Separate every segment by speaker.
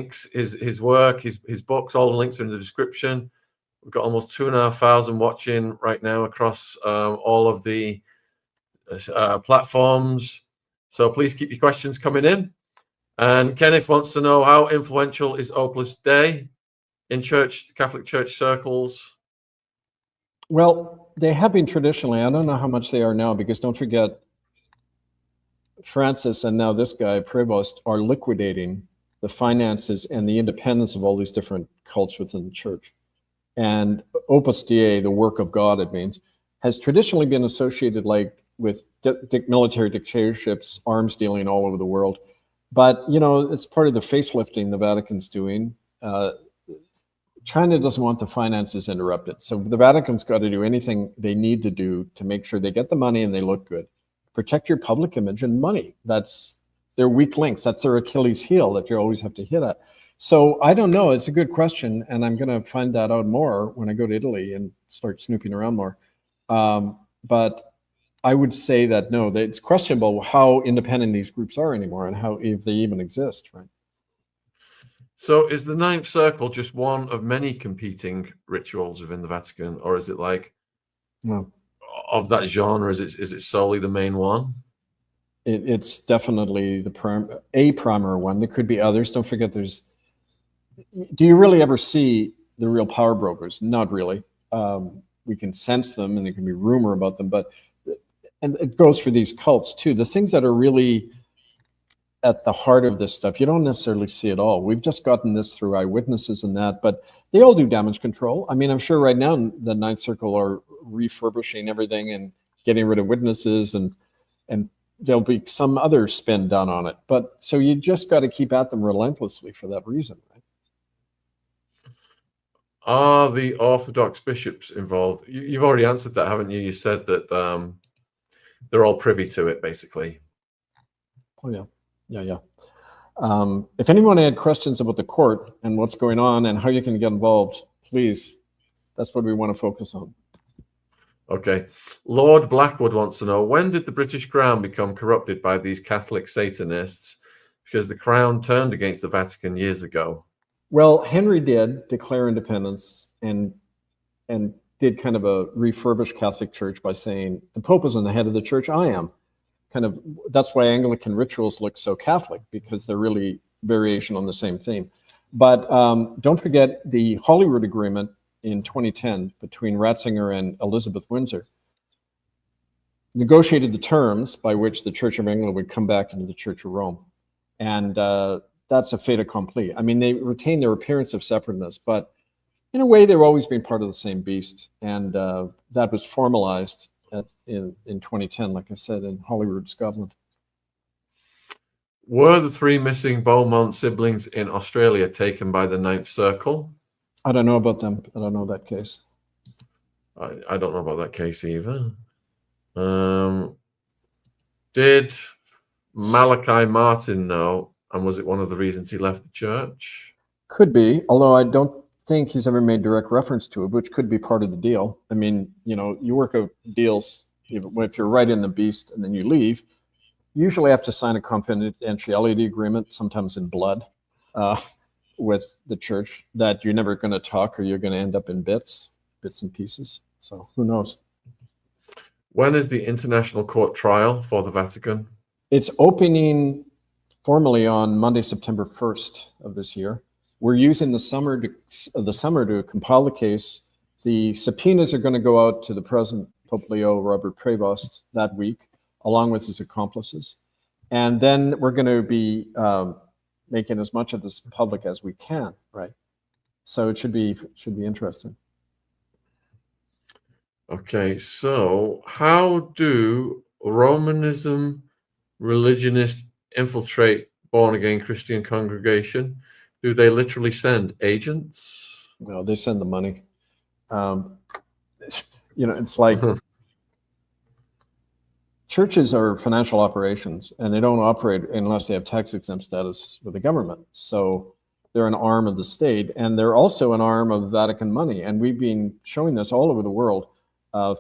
Speaker 1: links, his work, his books, all the links are in the description. We've got almost 2,500 watching right now across all of the platforms. So please keep your questions coming in. And Kenneth wants to know, how influential is Opus Dei in Catholic Church circles?
Speaker 2: Well, they have been traditionally. I don't know how much they are now, because don't forget, Francis and now this guy, Prevost, are liquidating the finances and the independence of all these different cults within the church. And Opus Dei, the work of God, it means, has traditionally been associated with military dictatorships, arms dealing all over the world. But, it's part of the facelifting the Vatican's doing. China doesn't want the finances interrupted. So the Vatican's got to do anything they need to do to make sure they get the money and they look good. Protect your public image and money. That's their weak links. That's their Achilles heel that you always have to hit at. So I don't know. It's a good question. And I'm going to find that out more when I go to Italy and start snooping around more. But I would say that, no, that it's questionable how independent these groups are anymore and how, if they even exist, right?
Speaker 1: So is the Ninth Circle just one of many competing rituals within the Vatican, or is it of that genre? Is it solely the main one?
Speaker 2: It's definitely a primary one. There could be others. Don't forget, do you really ever see the real power brokers? Not really. We can sense them, and there can be rumor about them, and it goes for these cults too. The things that are really at the heart of this stuff, you don't necessarily see it all. We've just gotten this through eyewitnesses and that, but they all do damage control. I mean, I'm sure right now the Ninth Circle are refurbishing everything and getting rid of witnesses, and there'll be some other spin done on it. But so you just got to keep at them relentlessly for that reason, right?
Speaker 1: Are the Orthodox bishops involved? You've already answered that, haven't you? You said that they're all privy to it, basically.
Speaker 2: Oh, yeah. Yeah. If anyone had questions about the court and what's going on and how you can get involved, please, that's what we want to focus on.
Speaker 1: Okay. Lord Blackwood wants to know, when did the British Crown become corrupted by these Catholic Satanists? Because the Crown turned against the Vatican years ago.
Speaker 2: Well, Henry did declare independence and did kind of a refurbished Catholic Church by saying, the Pope is on the head of the church, I am. That's why Anglican rituals look so Catholic, because they're really variation on the same theme. But don't forget the Holyrood Agreement in 2010 between Ratzinger and Elizabeth Windsor negotiated the terms by which the Church of England would come back into the Church of Rome. And that's a fait accompli. I mean, they retain their appearance of separateness, but in a way, they've always been part of the same beast. And that was formalized in 2010, like I said, in Holyrood, Scotland.
Speaker 1: Were the 3 missing Beaumont siblings in Australia taken by the Ninth Circle?
Speaker 2: I don't know about them. I don't know that case.
Speaker 1: I don't know about that case either. Did Malachi Martin know, and was it one of the reasons he left the church?
Speaker 2: Could be, although I don't think he's ever made direct reference to it, which could be part of the deal. I mean, you work out deals, if you're right in the beast and then you leave, you usually have to sign a confidentiality agreement, sometimes in blood, with the church, that you're never going to talk or you're going to end up in bits and pieces. So who knows?
Speaker 1: When is the International Court trial for the Vatican?
Speaker 2: It's opening formally on Monday, September 1st of this year. We're using the summer to compile the case. The subpoenas are going to go out to the President, Pope Leo, Robert Prevost, that week, along with his accomplices. And then we're going to be making as much of this public as we can, right? So it should be interesting.
Speaker 1: Okay, so how do Romanism religionists infiltrate born-again Christian congregation? Do they literally send agents?
Speaker 2: Well, they send the money. It's like churches are financial operations, and they don't operate unless they have tax-exempt status with the government. So they're an arm of the state, and they're also an arm of Vatican money. And we've been showing this all over the world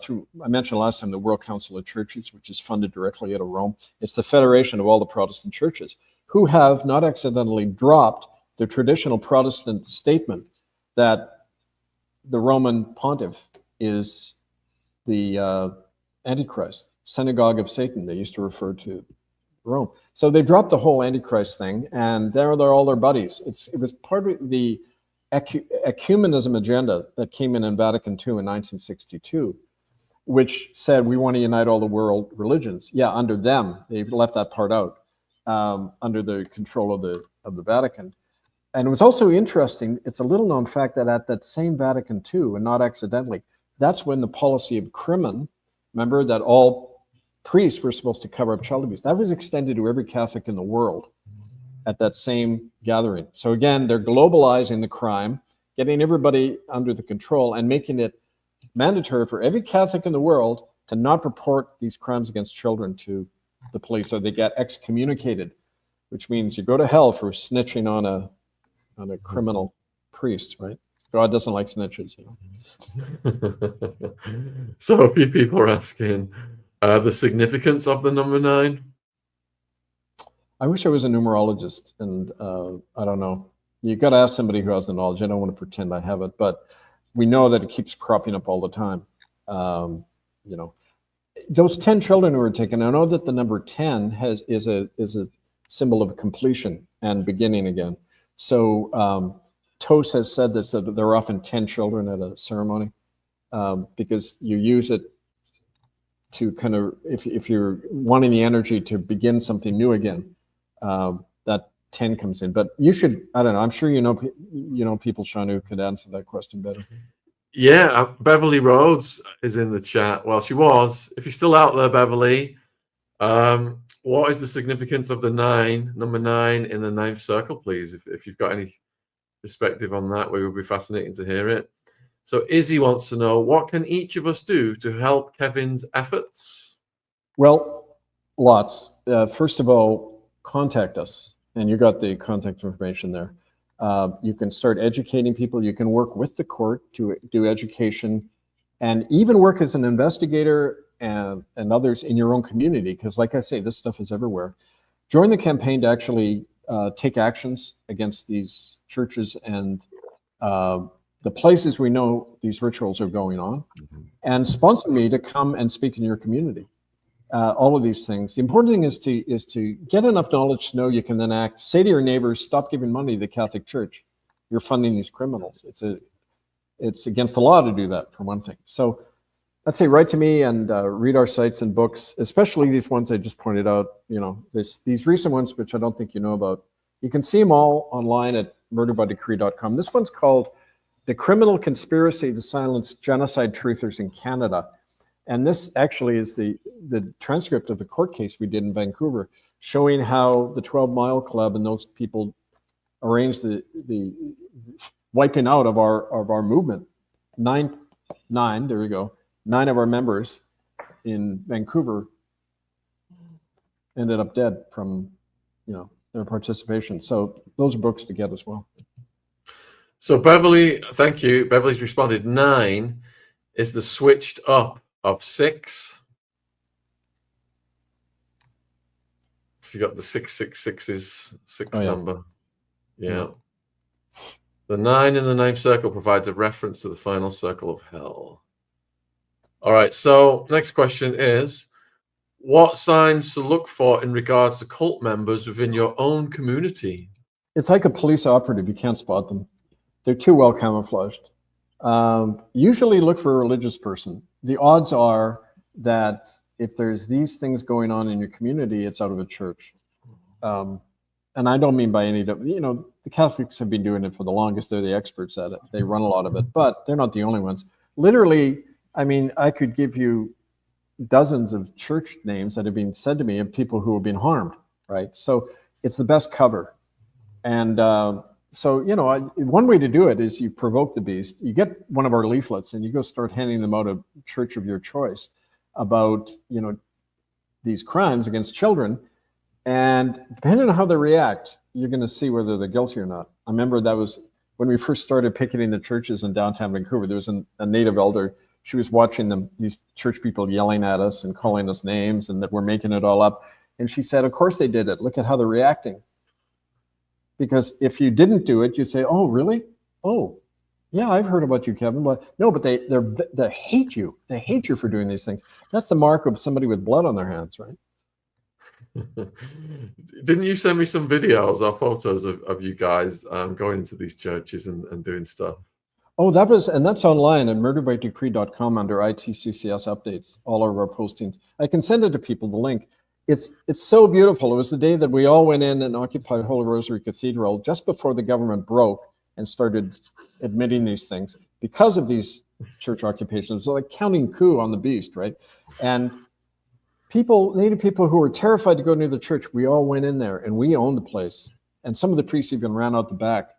Speaker 2: through, I mentioned last time, the World Council of Churches, which is funded directly out of Rome. It's the federation of all the Protestant churches who have not accidentally dropped the traditional Protestant statement that the Roman pontiff is the Antichrist, synagogue of Satan. They used to refer to Rome. So they dropped the whole Antichrist thing, and they're all their buddies. It was part of the ecumenism agenda that came in Vatican II in 1962, which said we want to unite all the world religions. Yeah, under them, they've left that part out, under the control of the Vatican. And it was also interesting, it's a little known fact that at that same Vatican II, and not accidentally, that's when the policy of crimen, remember that all priests were supposed to cover up child abuse, that was extended to every Catholic in the world at that same gathering. So again, they're globalizing the crime, getting everybody under the control and making it mandatory for every Catholic in the world to not report these crimes against children to the police, or they get excommunicated, which means you go to hell for snitching on a criminal priest, right? God doesn't like snitches, you know.
Speaker 1: So a few people are asking the significance of the number 9.
Speaker 2: I wish I was a numerologist, and I don't know. You got to ask somebody who has the knowledge. I don't want to pretend I have it, but we know that it keeps cropping up all the time. You know, those 10 children who were taken, I know that the number 10 is a symbol of completion and beginning again. So Tos has said this, that there are often 10 children at a ceremony, because you use it to kind of, if you're wanting the energy to begin something new again, that 10 comes in. But you should, I don't know, I'm sure you know people, Shaun, who could answer that question better.
Speaker 1: Yeah, Beverly Rhodes is in the chat. Well, she was. If you're still out there, Beverly, what is the significance of the number 9 in the 9th circle, please? If you've got any perspective on that, it would be fascinating to hear it. So Izzy wants to know, what can each of us do to help Kevin's efforts?
Speaker 2: Well, lots. First of all, contact us, and you got the contact information there. You can start educating people. You can work with the court to do education, and even work as an investigator and others in your own community, because like I say, this stuff is everywhere. Join the campaign to actually take actions against these churches and the places we know these rituals are going on, and sponsor me to come and speak in your community. All of these things. The important thing is to get enough knowledge to know you can then act. Say to your neighbors, stop giving money to the Catholic Church. You're funding these criminals. It's against the law to do that, for one thing. So I'd say write to me and read our sites and books, especially these ones I just pointed out. You know, these recent ones, which I don't think you know about. You can see them all online at murderbydecree.com. This one's called The Criminal Conspiracy to Silence Genocide Truthers in Canada. And this actually is the transcript of the court case we did in Vancouver, showing how the 12 Mile Club and those people arranged the wiping out of our movement. Nine, there you go. 9 of our members in Vancouver ended up dead from, their participation. So those are books to get as well.
Speaker 1: So Beverly, thank you. Beverly's responded 9 is the switched up of 6. So you got the 666's 6 number. Yeah. The 9 in the 9th circle provides a reference to the final circle of hell. All right. So next question is, what signs to look for in regards to cult members within your own community?
Speaker 2: It's like a police operative. You can't spot them. They're too well camouflaged. Usually look for a religious person. The odds are that if there's these things going on in your community, it's out of a church. And I don't mean by any, the Catholics have been doing it for the longest. They're the experts at it. They run a lot of it, but they're not the only ones. Literally, I mean, I could give you dozens of church names that have been said to me of people who have been harmed, right? So it's the best cover. And so, one way to do it is you provoke the beast. You get one of our leaflets and you go start handing them out of church of your choice about, these crimes against children. And depending on how they react, you're going to see whether they're guilty or not. I remember that was when we first started picketing the churches in downtown Vancouver. There was a native elder. She was watching these church people yelling at us and calling us names and that we're making it all up. And she said, of course they did it. Look at how they're reacting. Because if you didn't do it, you'd say, oh, really? Oh, yeah, I've heard about you, Kevin. But no, but they hate you. They hate you for doing these things. That's the mark of somebody with blood on their hands, right?
Speaker 1: Didn't you send me some videos or photos of you guys going into these churches and doing stuff?
Speaker 2: Oh, that's online at murderbydecree.com under ITCCS updates, all of our postings. I can send it to people, the link. It's so beautiful. It was the day that we all went in and occupied Holy Rosary Cathedral just before the government broke and started admitting these things because of these church occupations. It was like counting coup on the beast, right? And native people who were terrified to go near the church, we all went in there and we owned the place. And some of the priests even ran out the back,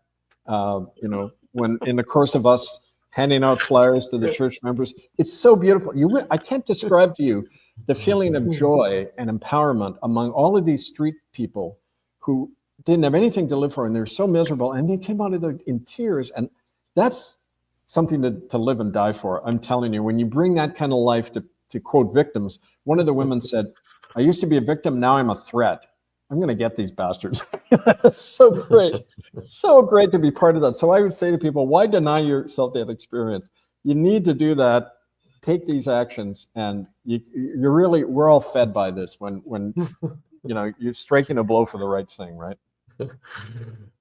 Speaker 2: when in the course of us handing out flyers to the church members. It's so beautiful. I can't describe to you the feeling of joy and empowerment among all of these street people who didn't have anything to live for, and they're so miserable, and they came out of there in tears. And that's something to live and die for. I'm telling you, when you bring that kind of life to quote victims, one of the women said, I used to be a victim, now I'm a threat. I'm going to get these bastards. That's so great. So great to be part of that. So I would say to people, why deny yourself that experience? You need to do that. Take these actions, and we're all fed by this when you're striking a blow for the right thing, right?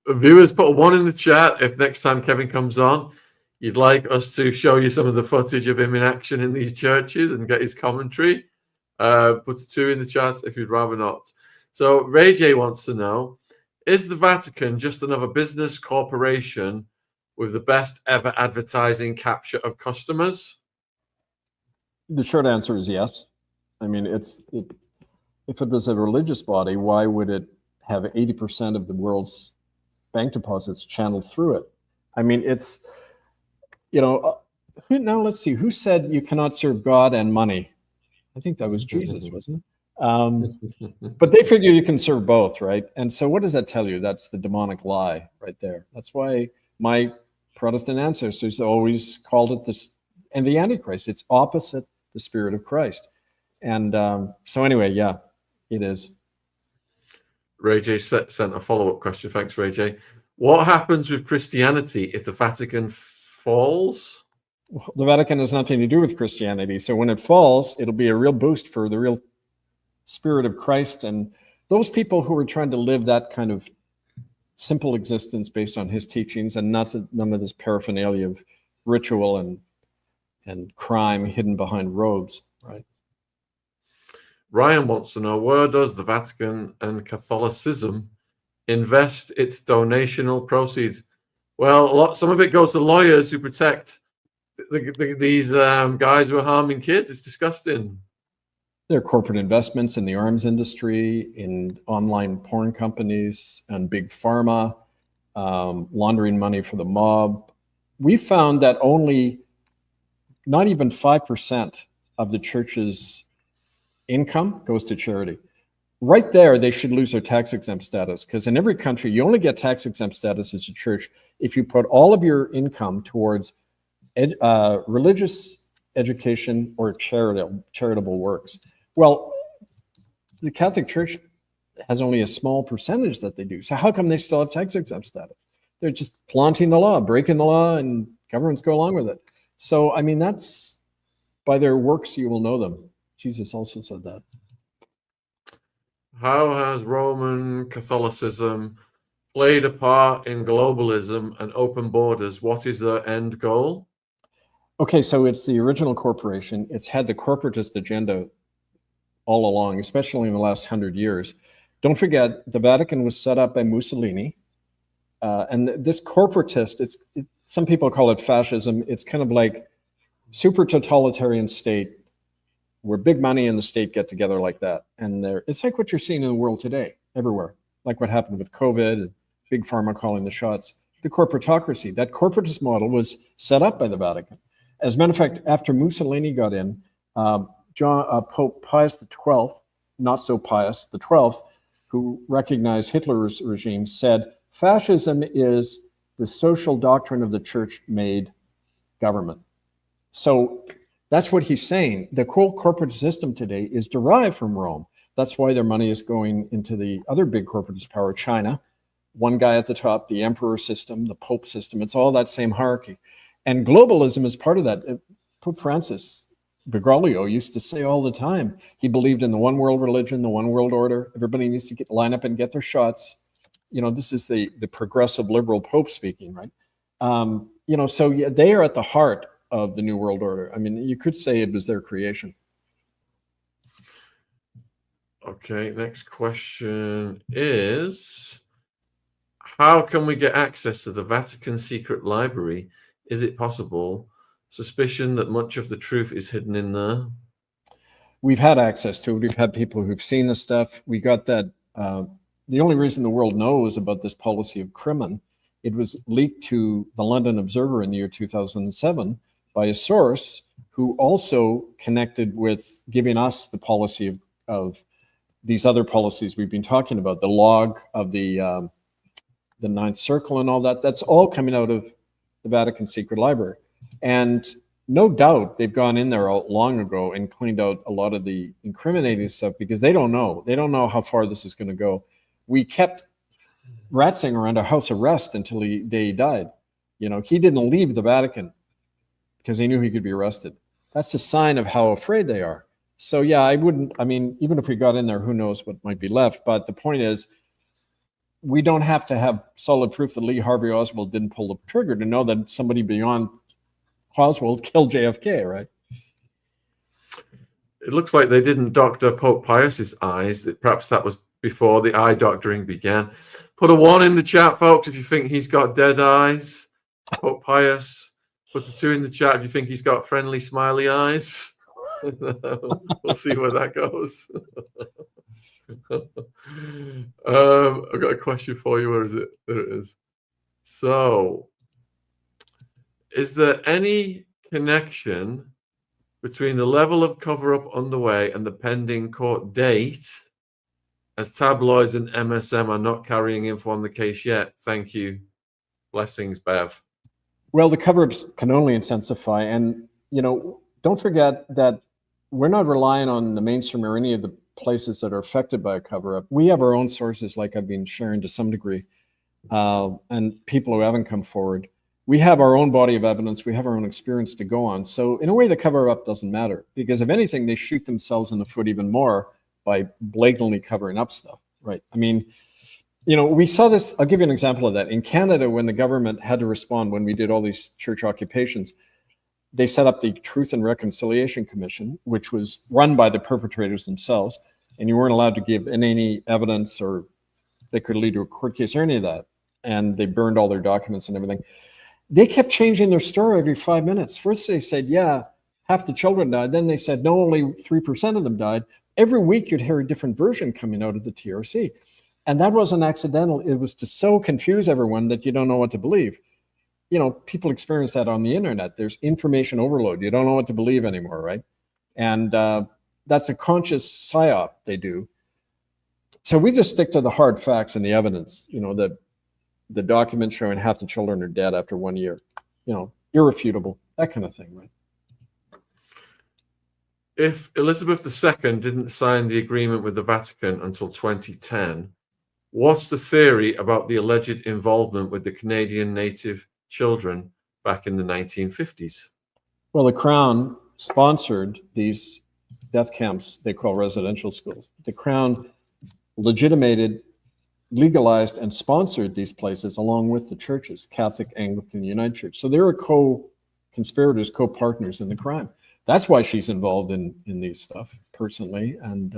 Speaker 1: Viewers, put a 1 in the chat if next time Kevin comes on, you'd like us to show you some of the footage of him in action in these churches and get his commentary. Put a 2 in the chat if you'd rather not. So Ray J wants to know, is the Vatican just another business corporation with the best ever advertising capture of customers?
Speaker 2: The short answer is yes. I mean, if it was a religious body, why would it have 80% of the world's bank deposits channeled through it? I mean, it's, now let's see, who said you cannot serve God and money? I think that was Jesus, wasn't it? But they figure you can serve both, right? And so what does that tell you? That's the demonic lie right there. That's why my Protestant ancestors always called it this, and the Antichrist. It's opposite the Spirit of Christ. And so anyway, yeah, it is.
Speaker 1: Ray J sent a follow-up question. Thanks, Ray J. What happens with Christianity if the Vatican falls?
Speaker 2: Well, the Vatican has nothing to do with Christianity. So when it falls, it'll be a real boost for the real Spirit of Christ and those people who are trying to live that kind of simple existence based on his teachings and none of this paraphernalia of ritual and crime hidden behind robes, right?
Speaker 1: Ryan wants to know, where does the Vatican and Catholicism invest its donational proceeds? Well, some of it goes to lawyers who protect these guys who are harming kids. It's disgusting.
Speaker 2: There are corporate investments in the arms industry, in online porn companies, and big pharma, laundering money for the mob. We found that not even 5% of the church's income goes to charity. Right there, they should lose their tax-exempt status, because in every country, you only get tax-exempt status as a church if you put all of your income towards religious education or charitable works. Well, the Catholic Church has only a small percentage that they do. So how come they still have tax-exempt status? They're just flaunting the law, breaking the law, and governments go along with it. So, I mean, that's by their works you will know them. Jesus also said that.
Speaker 1: How has Roman Catholicism played a part in globalism and open borders? What is their end goal?
Speaker 2: Okay, so it's the original corporation. It's had the corporatist agenda all along, especially in the last 100 years. Don't forget, the Vatican was set up by Mussolini. And this corporatist, some people call it fascism. It's kind of like super totalitarian state where big money and the state get together like that. And it's like what you're seeing in the world today, everywhere. Like what happened with COVID, and big pharma calling the shots. The corporatocracy, that corporatist model was set up by the Vatican. As a matter of fact, after Mussolini got in, Pope Pius XII, not so pious, the 12th, who recognized Hitler's regime, said, fascism is the social doctrine of the church made government. So that's what he's saying. The whole corporate system today is derived from Rome. That's why their money is going into the other big corporatist power, China, one guy at the top, the emperor system, the pope system. It's all that same hierarchy. And globalism is part of that. Pope Francis Bergoglio used to say all the time, he believed in the one world religion, the one world order. Everybody needs to line up and get their shots. You know, this is the progressive liberal pope speaking, right? You know, so yeah, they are at the heart of the New World Order. I mean, you could say it was their creation.
Speaker 1: Okay, next question is, how can we get access to the Vatican secret library? Is it possible? Suspicion that much of the truth is hidden in there.
Speaker 2: We've had access to it. We've had people who've seen the stuff. We got that. The only reason the world knows about this policy of Crimin, it was leaked to the London Observer in the year 2007 by a source who also connected with giving us the policy of these other policies we've been talking about, the log of the Ninth Circle and all that. That's all coming out of the Vatican Secret Library. And no doubt they've gone in there long ago and cleaned out a lot of the incriminating stuff because they don't know. They don't know how far this is going to go. We kept Ratzinger under house arrest until he died. You know, he didn't leave the Vatican because he knew he could be arrested. That's a sign of how afraid they are. So yeah, I mean, even if we got in there, who knows what might be left. But the point is, we don't have to have solid proof that Lee Harvey Oswald didn't pull the trigger to know that somebody beyond Oswald killed JFK, right?
Speaker 1: It looks like they didn't doctor Pope Pius's eyes. Perhaps that was before the eye doctoring began. Put a 1 in the chat, folks, if you think he's got dead eyes. Pope Pius. Put a 2 in the chat if you think he's got friendly, smiley eyes. We'll see where that goes. I've got a question for you. Where is it? There it is. So, is there any connection between the level of cover-up underway and the pending court date, as tabloids and MSM are not carrying info on the case yet? Thank you. Blessings, Bev.
Speaker 2: Well, the cover-ups can only intensify. And, you know, don't forget that we're not relying on the mainstream or any of the places that are affected by a cover-up. We have our own sources, like I've been sharing to some degree, and people who haven't come forward. We have our own body of evidence. We have our own experience to go on. So in a way, the cover-up doesn't matter, because if anything, they shoot themselves in the foot even more by blatantly covering up stuff, right? I mean, you know, we saw this. I'll give you an example of that. In Canada, when the government had to respond, when we did all these church occupations, they set up the Truth and Reconciliation Commission, which was run by the perpetrators themselves, and you weren't allowed to give any evidence or that could lead to a court case or any of that. And they burned all their documents and everything. They kept changing their story every 5 minutes. First they said, yeah, half the children died. Then they said, no, only 3% of them died. Every week you'd hear a different version coming out of the TRC. And that wasn't accidental. It was to so confuse everyone that you don't know what to believe. You know, people experience that on the internet. There's information overload. You don't know what to believe anymore, right? And that's a conscious psyop they do. So we just stick to the hard facts and the evidence, you know, the document showing half the children are dead after 1 year, you know, irrefutable, that kind of thing, right?
Speaker 1: If Elizabeth II didn't sign the agreement with the Vatican until 2010, what's the theory about the alleged involvement with the Canadian native children back in the 1950s?
Speaker 2: Well, the Crown sponsored these death camps they call residential schools. The Crown legitimated, legalized, and sponsored these places along with the churches, Catholic, Anglican, United Church. So they were co-conspirators, co-partners in the crime. That's why she's involved in these stuff personally. And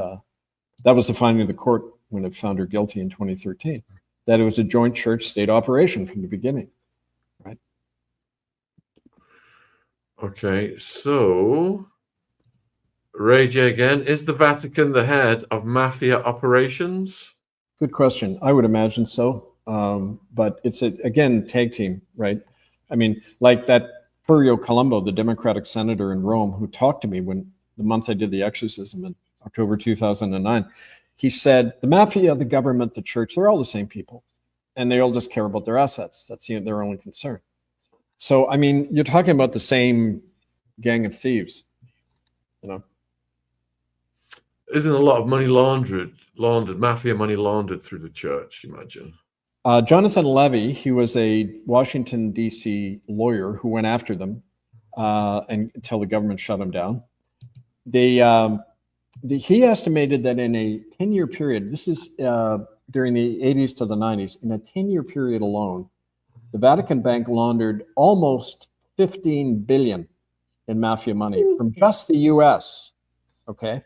Speaker 2: that was the finding of the court when it found her guilty in 2013, that it was a joint church-state operation from the beginning, right?
Speaker 1: Okay, so Ray J again, is the Vatican the head of mafia operations?
Speaker 2: Good question. I would imagine so. But it's, again, tag team, right? I mean, like that Furio Colombo, the Democratic senator in Rome, who talked to me when the month I did the exorcism in October 2009, he said, the mafia, the government, the church, they're all the same people. And they all just care about their assets. That's their only concern. So, I mean, you're talking about the same gang of thieves, you know?
Speaker 1: Isn't a lot of money laundered, mafia money laundered through the church, imagine?
Speaker 2: Jonathan Levy, he was a Washington, D.C. lawyer who went after them until the government shut him down. He estimated that in a 10-year period, this is during the 80s to the 90s, in a 10-year period alone, the Vatican Bank laundered almost 15 billion in mafia money from just the US, okay?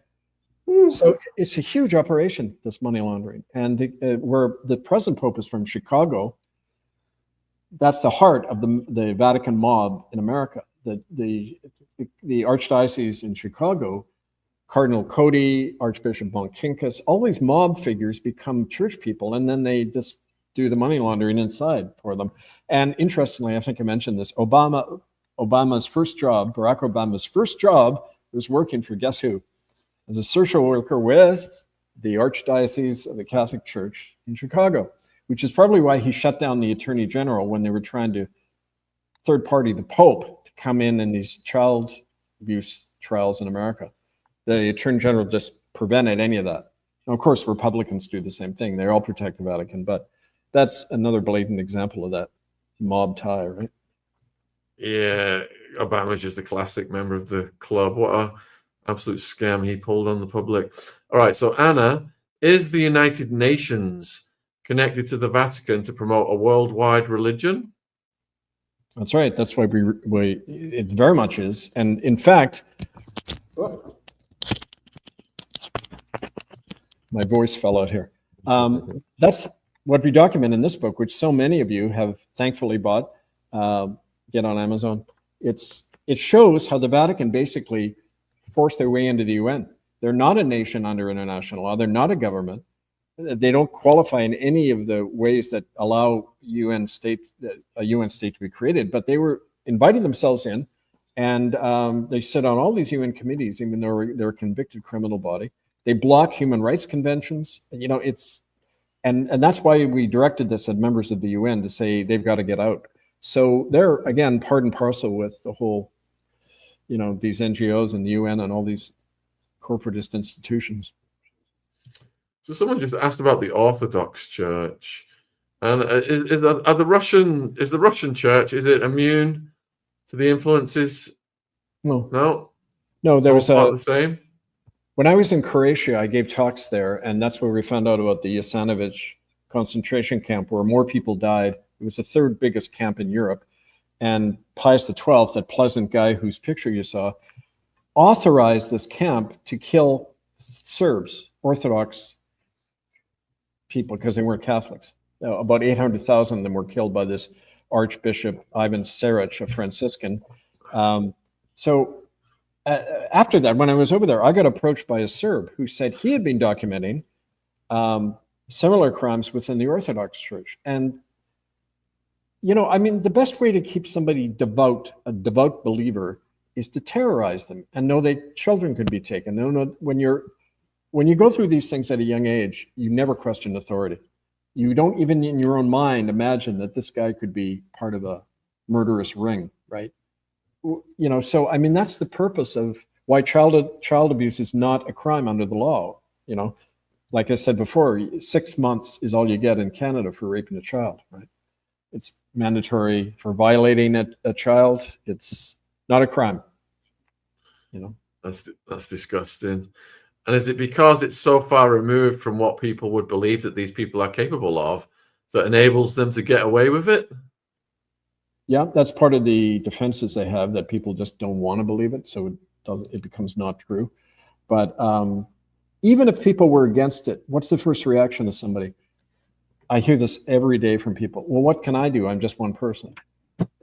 Speaker 2: So it's a huge operation, this money laundering. And where the present Pope is from Chicago, that's the heart of the Vatican mob in America. The Archdiocese in Chicago, Cardinal Cody, Archbishop Bonkinkas, all these mob figures become church people, and then they just do the money laundering inside for them. And interestingly, I think I mentioned this, Obama's first job, Barack Obama's first job was working for, guess who? As a social worker with the Archdiocese of the Catholic Church in Chicago, which is probably why he shut down the Attorney General when they were trying to third party the Pope to come in these child abuse trials in America. The Attorney General just prevented any of that. Now, of course, Republicans do the same thing. They all protect the Vatican, but that's another blatant example of that mob tie, right?
Speaker 1: Yeah, Obama's just a classic member of the club. What a absolute scam he pulled on the public. All right, so Anna, is the United Nations connected to the Vatican to promote a worldwide religion?
Speaker 2: That's right. That's why it very much is. And in fact, my voice fell out here. That's what we document in this book, which so many of you have thankfully bought. Get on Amazon. It shows how the Vatican basically forced their way into the UN. They're not a nation under international law. They're not a government. They don't qualify in any of the ways that allow a UN state to be created. But they were inviting themselves in, and they sit on all these UN committees, even though they're a convicted criminal body. They block human rights conventions. You know, and that's why we directed this at members of the UN to say they've got to get out. So they're, again, part and parcel with the whole, you know, these NGOs and the UN and all these corporatist institutions.
Speaker 1: So someone just asked about the Orthodox Church, and is the Russian Church, is it immune to the influences? No. There was the same.
Speaker 2: When I was in Croatia, I gave talks there, and that's where we found out about the Jasenovac concentration camp, where more people died. It was the third biggest camp in Europe. And Pius XII, that pleasant guy whose picture you saw, authorized this camp to kill Serbs, Orthodox people, because they weren't Catholics. About 800,000 of them were killed by this Archbishop Ivan Saric, a Franciscan. After that, when I was over there, I got approached by a Serb who said he had been documenting similar crimes within the Orthodox Church. And you know, I mean, the best way to keep somebody a devout believer, is to terrorize them and know that children could be taken. When you go through these things at a young age, you never question authority. You don't even in your own mind imagine that this guy could be part of a murderous ring, right? You know, so I mean, that's the purpose of why child abuse is not a crime under the law. You know, like I said before, 6 months is all you get in Canada for raping a child, right? It's mandatory for violating a child. It's not a crime. You know,
Speaker 1: that's disgusting. And is it because it's so far removed from what people would believe that these people are capable of that enables them to get away with it?
Speaker 2: Yeah, that's part of the defenses they have, that people just don't want to believe it, so it becomes not true. But even if people were against it, what's the first reaction of somebody? I hear this every day from people. Well, what can I do? I'm just one person.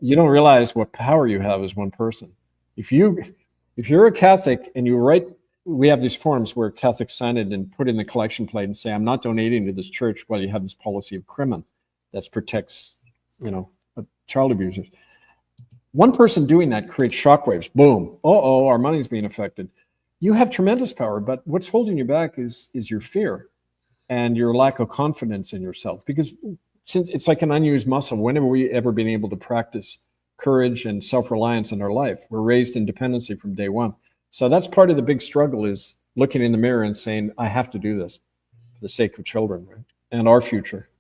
Speaker 2: You don't realize what power you have as one person. If you're a Catholic and you write, we have these forms where Catholics sign it and put in the collection plate and say, I'm not donating to this church while you have this policy of crimen that protects, you know, child abusers. One person doing that creates shockwaves. Boom. Our money's being affected. You have tremendous power, but what's holding you back is your fear and your lack of confidence in yourself. Because since it's like an unused muscle, when have we ever been able to practice courage and self-reliance in our life? We're raised in dependency from day one. So that's part of the big struggle, is looking in the mirror and saying, I have to do this for the sake of children, right? And our future.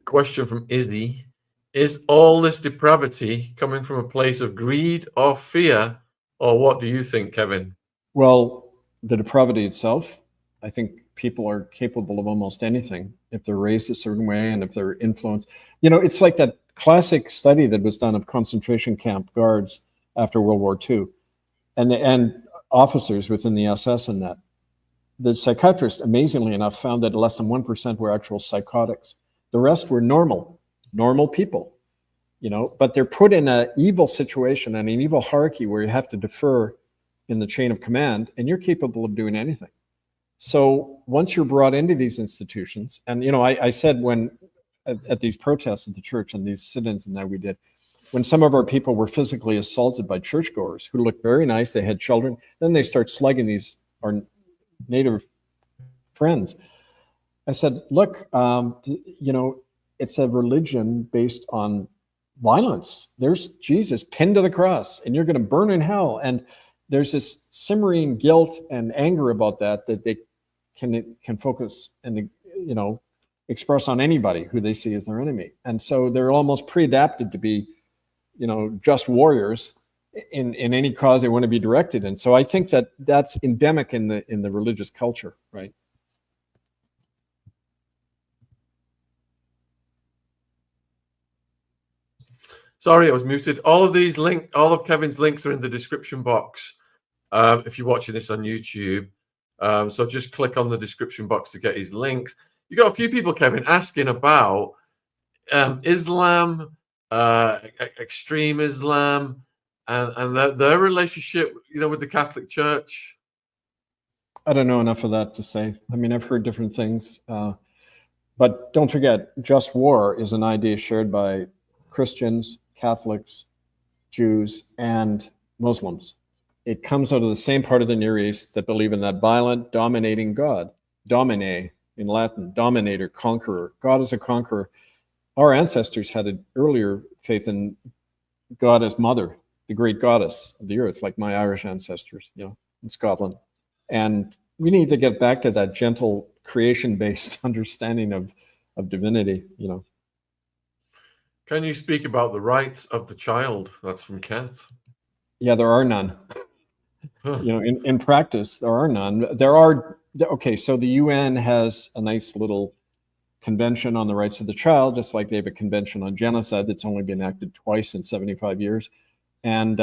Speaker 1: question from Izzy. Is all this depravity coming from a place of greed or fear, or what do you think, Kevin?
Speaker 2: Well, the depravity itself, I think people are capable of almost anything if they're raised a certain way and if they're influenced. You know, it's like that classic study that was done of concentration camp guards after World War II and officers within the SS and that. The psychiatrist, amazingly enough, found that less than 1% were actual psychotics. The rest were normal people, you know, but they're put in an evil situation and an evil hierarchy where you have to defer in the chain of command, and you're capable of doing anything. So once you're brought into these institutions, and, you know, I said when at these protests at the church and these sit-ins and that we did, when some of our people were physically assaulted by churchgoers who looked very nice, they had children, then they start slugging our native friends. I said, look, you know, it's a religion based on violence. There's Jesus pinned to the cross, and you're going to burn in hell. And there's this simmering guilt and anger about that they can focus and, you know, express on anybody who they see as their enemy. And so they're almost pre-adapted to be, you know, just warriors in any cause they want to be directed in. So I think that that's endemic in the religious culture, right?
Speaker 1: Sorry, I was muted. All of Kevin's links are in the description box if you're watching this on YouTube. So just click on the description box to get his links. You got a few people, Kevin, asking about Islam, extreme Islam, and their relationship, you know, with the Catholic Church.
Speaker 2: I don't know enough of that to say. I mean, I've heard different things, but don't forget, just war is an idea shared by Christians, Catholics, Jews, and Muslims. It comes out of the same part of the Near East that believe in that violent, dominating God. Domine in Latin, dominator, conqueror. God is a conqueror. Our ancestors had an earlier faith in God as mother, the great goddess of the earth, like my Irish ancestors, you know, in Scotland. And we need to get back to that gentle creation-based understanding of divinity, you know.
Speaker 1: Can you speak about the rights of the child? That's from Kat.
Speaker 2: Yeah, there are none.
Speaker 1: Huh.
Speaker 2: You know, in practice, there are none. There are, okay, so the UN has a nice little convention on the rights of the child, just like they have a convention on genocide that's only been enacted twice in 75 years. And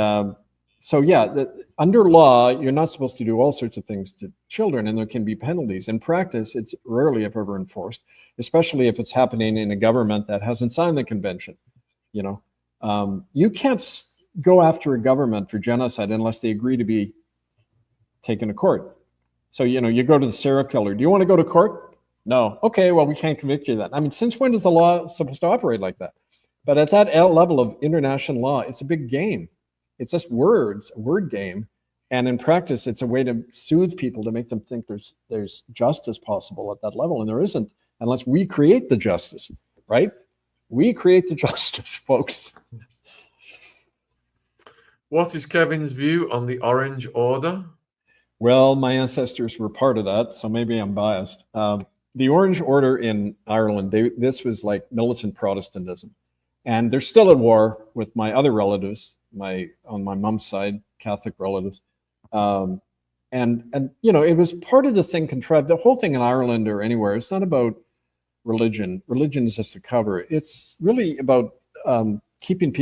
Speaker 2: so, yeah, under law, you're not supposed to do all sorts of things to children, and there can be penalties. In practice, it's rarely, if ever, enforced, especially if it's happening in a government that hasn't signed the convention. You know, you can't go after a government for genocide unless they agree to be taken to court. So, you know, you go to the serial killer. Do you want to go to court? No. Okay, well, we can't convict you then. I mean, since when is the law supposed to operate like that? But at that level of international law, it's a big game. It's just words, a word game. And in practice, it's a way to soothe people, to make them think there's justice possible at that level. And there isn't, unless we create the justice, right? We create the justice, folks.
Speaker 1: What is Kevin's view on the Orange Order?
Speaker 2: Well, my ancestors were part of that, so maybe I'm biased. The Orange Order in Ireland, this was like militant Protestantism. And they're still at war with my other relatives, on my mom's side, Catholic relatives. And you know, it was part of the thing contrived. The whole thing in Ireland or anywhere, it's not about religion. Religion is just a cover. It's really about keeping people